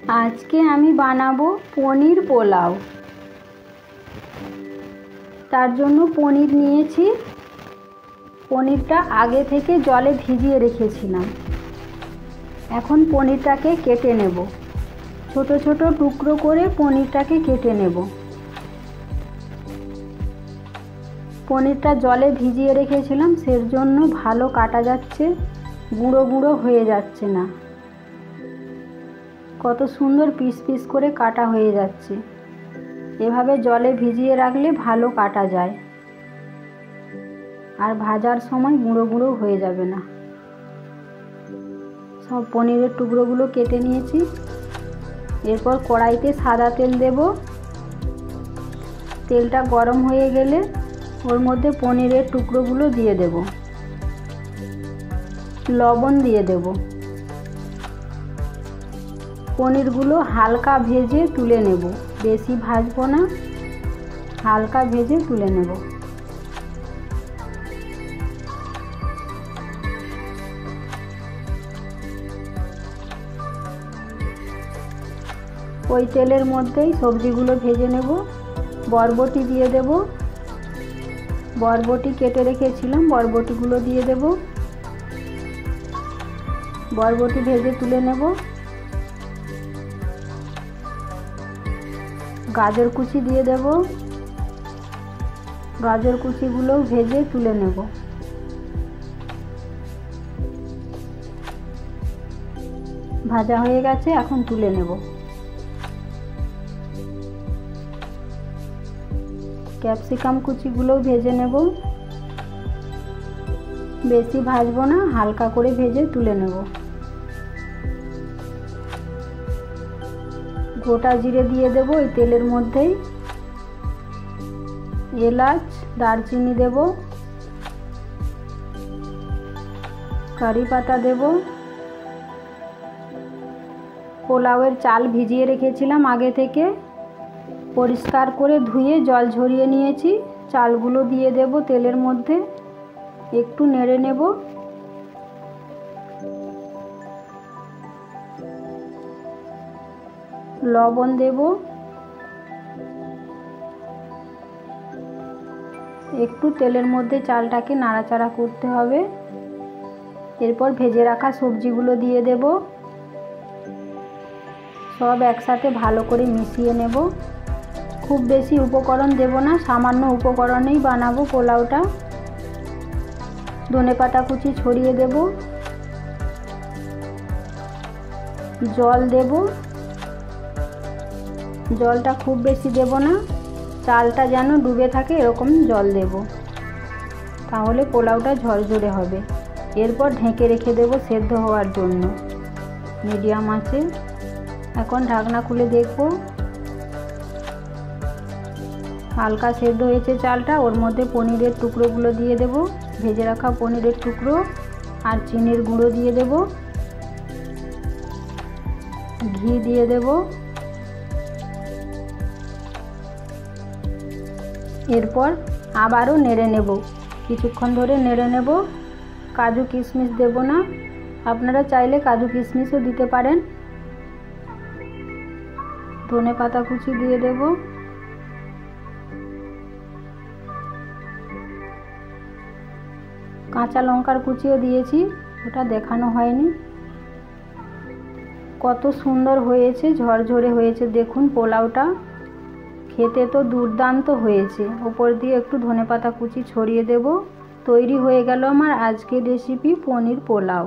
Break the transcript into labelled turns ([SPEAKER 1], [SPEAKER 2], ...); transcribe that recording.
[SPEAKER 1] আজকে আমি বানাবো পনির পোলাও। তার জন্য পনির নিয়েছি। পনিরটা আগে থেকে জলে ভিজিয়ে রেখেছিলাম। এখন পনিরটাকে কেটে নেব। ছোট ছোট টুকরো করে পনিরটাকে কেটে নেব। পনিরটা জলে ভিজিয়ে রেখেছিলাম, সের জন্য ভালো কাটা যাচ্ছে, গুঁড়ো গুঁড়ো হয়ে যাচ্ছে না। কত সুন্দর পিস পিস করে কাটা হয়ে যাচ্ছে। এভাবে জলে ভিজিয়ে রাখলে ভালো কাটা যায়, আর ভাজার সময় গুঁড়ো গুঁড়ো হয়ে যাবে না। সব পনিরের টুকরোগুলো কেটে নিয়েছি। এরপর কড়াইতে সাদা তেল দেব। তেলটা গরম হয়ে গেলে ওর মধ্যে পনিরের টুকরোগুলো দিয়ে দেব। লবণ দিয়ে দেব। পনিরগুলো হালকা ভেজে তুলে নেব, বেশি ভাজবো না, হালকা ভেজে তুলে নেব। ওই তেলের মধ্যেই সবজিগুলো ভেজে নেব। বরবটি দিয়ে দেব। বরবটি কেটে রেখেছিলাম, বরবটিগুলো দিয়ে দেব। বরবটি ভেজে তুলে নেব। গাজর কুচি দিয়ে দেব। গাজর কুচিগুলো ভেজে তুলে নেব। ভাজা হয়ে গেছে, এখন তুলে নেব। ক্যাপসিকাম কুচিগুলোও ভেজে নেব। বেশি ভাজবো না, হালকা করে ভেজে তুলে নেব। গোটা জিরে দিয়ে দেব এই তেলের মধ্যেই। এলাচ, দারচিনি দেব। কারি পাতা দেব। পোলাওয়ের চাল ভিজিয়ে রেখেছিলাম আগে থেকে, পরিষ্কার করে ধুয়ে জল ঝরিয়ে নিয়েছি। চালগুলো দিয়ে দেব তেলের মধ্যে, একটু নেড়ে নেব। লবণ দেব। একটু তেলের মধ্যে চালটাকে নাড়াচাড়া করতে হবে। এরপর ভেজে রাখা সবজিগুলো দিয়ে দেব। সব একসাথে ভালো করে মিশিয়ে নেব। খুব বেশি উপকরণ দেব না, সামান্য উপকরণেই বানাবো পোলাওটা। ধনেপাতা কুচি ছড়িয়ে দেব। জল দেব। জলটা খুব বেশি দেব না, চালটা যেন ডুবে থাকে এরকম জল দেব, তাহলে পোলাওটা ঝরঝরে হবে। এরপর ঢেকে রেখে দেব সেদ্ধ হওয়ার জন্য মিডিয়াম আঁচে। এখন ঢাকনা খুলে দেখব, হালকা সেদ্ধ হয়েছে চালটা। ওর মধ্যে পনিরের টুকরোগুলো দিয়ে দেব। ভেজে রাখা পনিরের টুকরো আর চিনির গুঁড়ো দিয়ে দেব। ঘি দিয়ে দেব। এরপর আবারও নেড়ে নেব, কিছুক্ষণ ধরে নেড়ে নেব। কাজু কিশমিশ দেব না, আপনারা চাইলে কাজু কিশমিশও দিতে পারেন। ধনেপাতা কুচি দিয়ে দেব। কাঁচা লঙ্কার কুচিও দিয়েছি, ওটা দেখানো হয়নি। কত সুন্দর হয়েছে, ঝরঝরে হয়েছে দেখুন পোলাওটা। খেতে তো দুর্দান্ত হয়েছে। উপর দিয়ে একটু ধনেপাতা কুচি ছড়িয়ে দেব। তৈরি হয়ে গেল আমার আজকের রেসিপি পনির পোলাও।